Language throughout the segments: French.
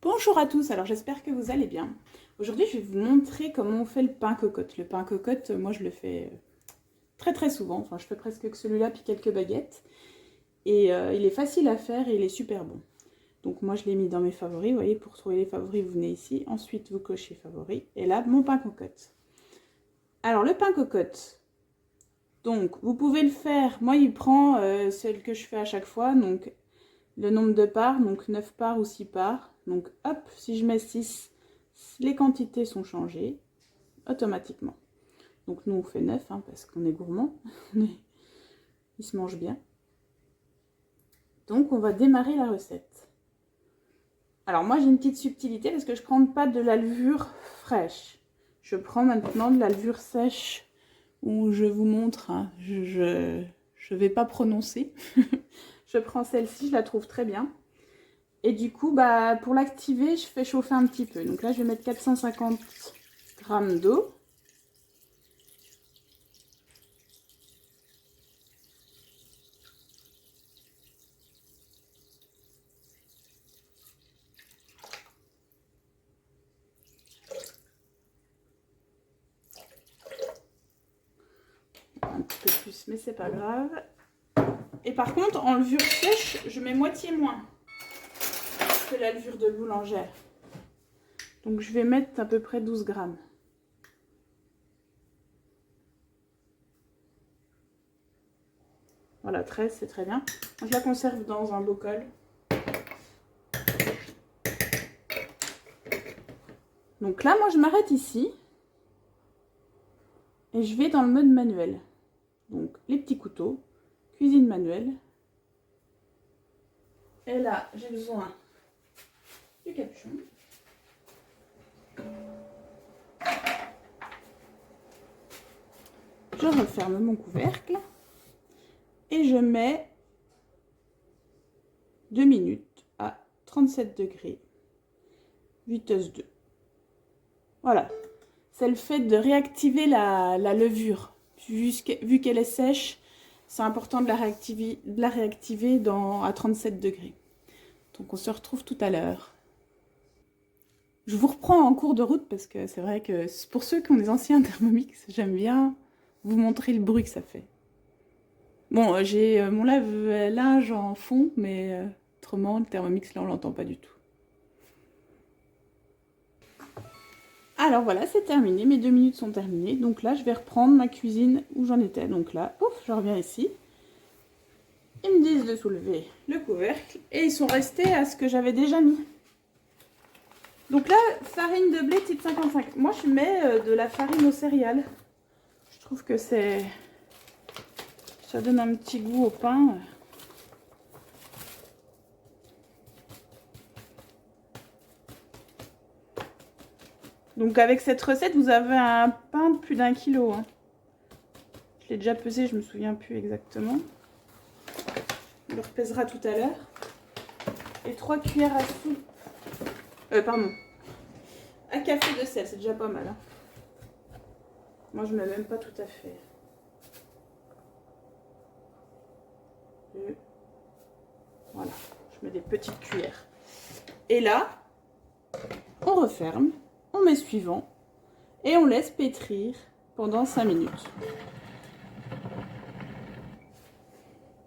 Bonjour à tous, alors j'espère que vous allez bien. Aujourd'hui je vais vous montrer comment on fait le pain cocotte. Le pain cocotte, moi je le fais très souvent, enfin je fais presque que celui-là puis quelques baguettes. Et il est facile à faire et il est super bon. Donc moi je l'ai mis dans mes favoris, vous voyez, pour trouver les favoris vous venez ici, ensuite vous cochez favoris, et là mon pain cocotte. Alors le pain cocotte, donc vous pouvez le faire, moi il prend celle que je fais à chaque fois, donc le nombre de parts, donc 9 parts ou 6 parts. Donc hop, si je mets 6, les quantités sont changées automatiquement. Donc nous on fait 9 hein, parce qu'on est gourmand, il se mange bien. Donc on va démarrer la recette. Alors moi j'ai une petite subtilité parce que je ne prends pas de la levure fraîche. Je prends maintenant de la levure sèche où je vous montre, hein, je vais pas prononcer. Je prends celle-ci, je la trouve très bien. Et du coup, bah, pour l'activer, je fais chauffer un petit peu. Donc là, je vais mettre 450 g d'eau. Un petit peu plus, mais c'est pas grave. Et par contre, en levure sèche, je mets moitié moins que la levure de boulangère. Donc je vais mettre à peu près 12 grammes. Voilà, 13, c'est très bien. Je la conserve dans un bocal. Donc là, moi, je m'arrête ici. Et je vais dans le mode manuel. Donc, les petits couteaux, cuisine manuelle. Et là, j'ai besoin du capuchon. Je referme mon couvercle. Et je mets 2 minutes à 37 degrés, vitesse 2. Voilà, c'est le fait de réactiver la levure. Vu qu'elle est sèche, c'est important de la réactiver à 37 degrés. Donc on se retrouve tout à l'heure. Je vous reprends en cours de route parce que c'est vrai que pour ceux qui ont des anciens Thermomix, j'aime bien vous montrer le bruit que ça fait. Bon, j'ai mon lave-linge en fond, mais autrement, le Thermomix, là, on l'entend pas du tout. Alors voilà, c'est terminé, mes 2 minutes sont terminées. Donc là, je vais reprendre ma cuisine où j'en étais. Donc là, ouf, je reviens ici. Ils me disent de soulever le couvercle et ils sont restés à ce que j'avais déjà mis. Donc là, farine de blé type 55. Moi, je mets de la farine aux céréales. Je trouve que ça donne un petit goût au pain. Donc avec cette recette, vous avez un pain de plus d'1 kilo. Hein. Je l'ai déjà pesé, je me souviens plus exactement. On le repèsera tout à l'heure. Et 3 cuillères à soupe. Pardon. Un café de sel, c'est déjà pas mal. Hein. Moi, je mets même pas tout à fait. Et voilà, je mets des petites cuillères. Et là, on referme, on met suivant et on laisse pétrir pendant 5 minutes.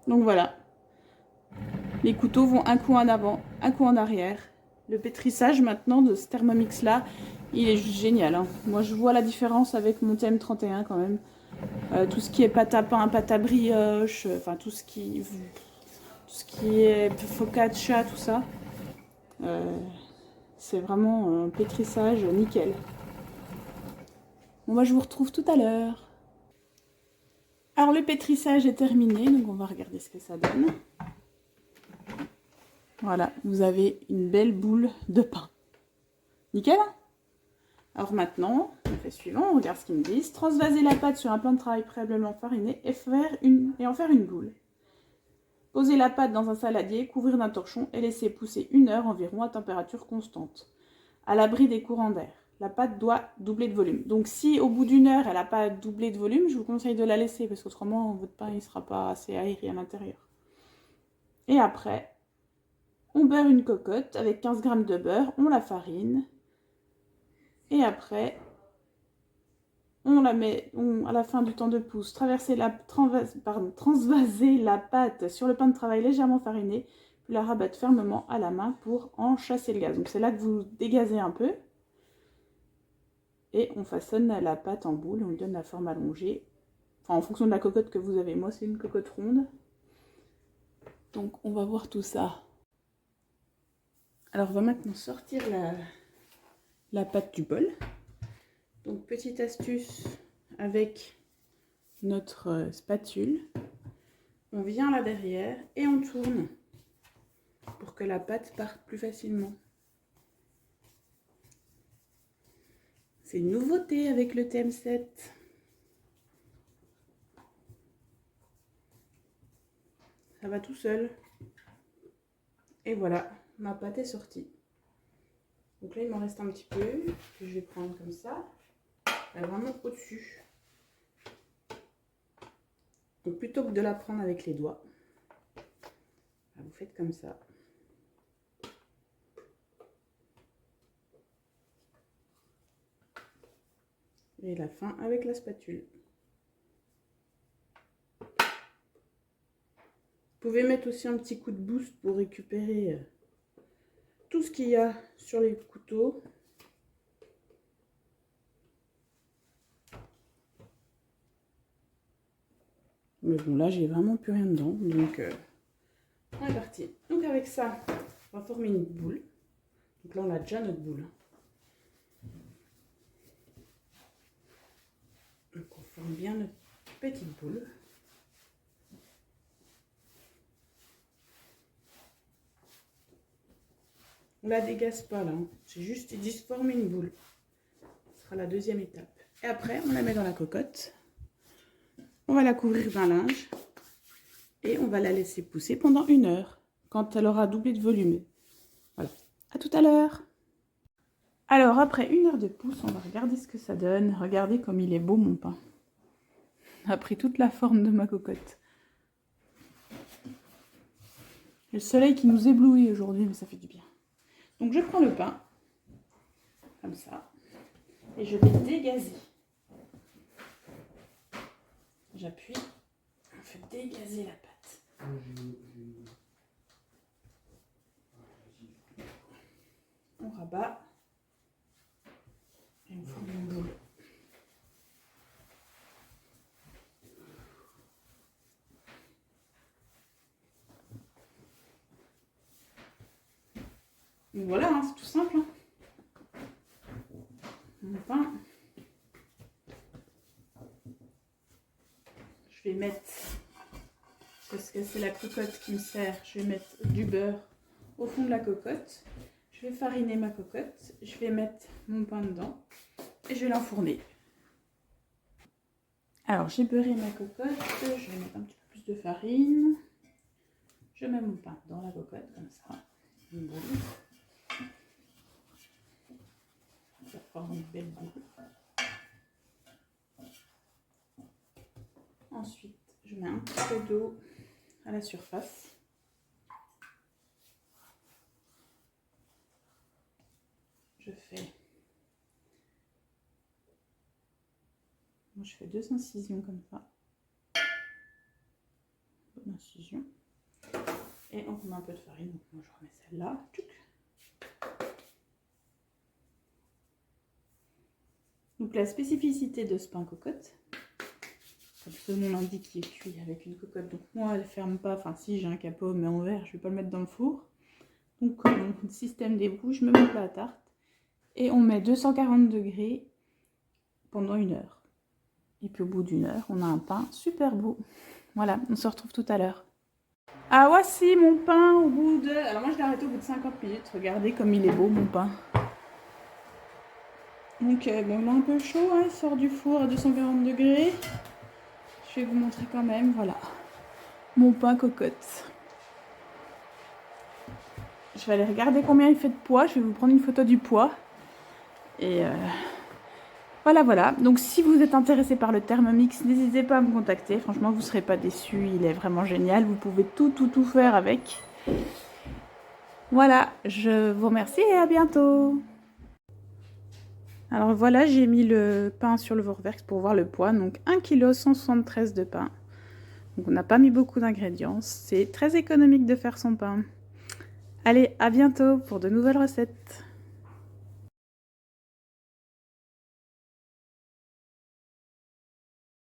Donc voilà, les couteaux vont un coup en avant, un coup en arrière. Le pétrissage maintenant de ce Thermomix là, il est juste génial. Hein. Moi je vois la différence avec mon TM31 quand même. Tout ce qui est pâte à pain, pâte à brioche, enfin tout ce qui est focaccia, tout ça. C'est vraiment un pétrissage nickel. Bon bah je vous retrouve tout à l'heure. Alors le pétrissage est terminé, donc on va regarder ce que ça donne. Voilà, vous avez une belle boule de pain. Nickel. Alors maintenant, on fait suivant, on regarde ce qu'ils me disent. Transvaser la pâte sur un plan de travail préalablement fariné et en faire une boule. Poser la pâte dans un saladier, couvrir d'un torchon et laisser pousser 1 heure environ à température constante, à l'abri des courants d'air. La pâte doit doubler de volume. Donc si au bout d'1 heure, elle n'a pas doublé de volume, je vous conseille de la laisser parce qu'autrement, votre pain ne sera pas assez aéré à l'intérieur. Et après, On beurre une cocotte avec 15 g de beurre, on la farine. Et après, on la met à la fin du temps de pouce, transvaser la pâte sur le pain de travail légèrement fariné, puis la rabattre fermement à la main pour en chasser le gaz. Donc c'est là que vous dégazez un peu. Et on façonne la pâte en boule, on lui donne la forme allongée. Enfin, en fonction de la cocotte que vous avez. Moi, c'est une cocotte ronde. Donc, on va voir tout ça. Alors, on va maintenant sortir la pâte du bol. Donc, petite astuce avec notre spatule. On vient là derrière et on tourne pour que la pâte parte plus facilement. C'est une nouveauté avec le TM7. Ça va tout seul. Et voilà, ma pâte est sortie. Donc là, il m'en reste un petit peu, que je vais prendre comme ça. Vraiment au-dessus. Donc plutôt que de la prendre avec les doigts, vous faites comme ça. Et la fin avec la spatule. Vous pouvez mettre aussi un petit coup de boost pour récupérer tout ce qu'il y a sur les couteaux. Mais bon, là, j'ai vraiment plus rien dedans. Donc, on est parti. Donc, avec ça, on va former une boule. Donc là, on a déjà notre boule. Donc, on forme bien notre petite boule. On la dégaze pas là. C'est juste dit former une boule. Ce sera la deuxième étape. Et après, on la met dans la cocotte. On va la couvrir d'un linge. Et on va la laisser pousser pendant 1 heure. Quand elle aura doublé de volume. Voilà. À tout à l'heure. Alors, après 1 heure de pousse, on va regarder ce que ça donne. Regardez comme il est beau, mon pain. A pris toute la forme de ma cocotte. Le soleil qui nous éblouit aujourd'hui, mais ça fait du bien. Donc, je prends le pain, comme ça, et je vais dégazer. J'appuie, on fait dégazer la pâte. On rabat, et on forme une boule. Donc voilà, hein, c'est tout simple. Hein. Mon pain. Je vais mettre, parce que c'est la cocotte qui me sert, je vais mettre du beurre au fond de la cocotte. Je vais fariner ma cocotte. Je vais mettre mon pain dedans et je vais l'enfourner. Alors, j'ai beurré ma cocotte. Je vais mettre un petit peu plus de farine. Je mets mon pain dans la cocotte, comme ça. Une boule. Ça forme une belle boule. Ensuite, je mets un petit peu d'eau à la surface. Je fais 2 incisions comme ça. Bonne incision. Et on remet un peu de farine. Donc moi je remets celle-là. Donc la spécificité de ce pain cocotte, comme son nom l'indique, il est cuit avec une cocotte. Donc moi elle ne ferme pas. Enfin si, j'ai un capot mais en verre, je ne vais pas le mettre dans le four. Donc mon système d'égout, je me mets pas à tarte. Et on met 240 degrés pendant 1 heure. Et puis au bout d'1 heure, on a un pain super beau. Voilà, on se retrouve tout à l'heure. Ah voici mon pain au bout de... Alors moi je l'ai arrêté au bout de 50 minutes. Regardez comme il est beau mon pain. Donc bon, il est un peu chaud, hein, il sort du four à 240 degrés. Je vais vous montrer quand même, voilà. Mon pain cocotte. Je vais aller regarder combien il fait de poids. Je vais vous prendre une photo du poids. Et voilà. Donc si vous êtes intéressé par le Thermomix, n'hésitez pas à me contacter. Franchement, vous ne serez pas déçus. Il est vraiment génial. Vous pouvez tout faire avec. Voilà, je vous remercie et à bientôt. Alors voilà, j'ai mis le pain sur le Vorwerk pour voir le poids. Donc 1 kg 173 de pain. Donc on n'a pas mis beaucoup d'ingrédients. C'est très économique de faire son pain. Allez, à bientôt pour de nouvelles recettes.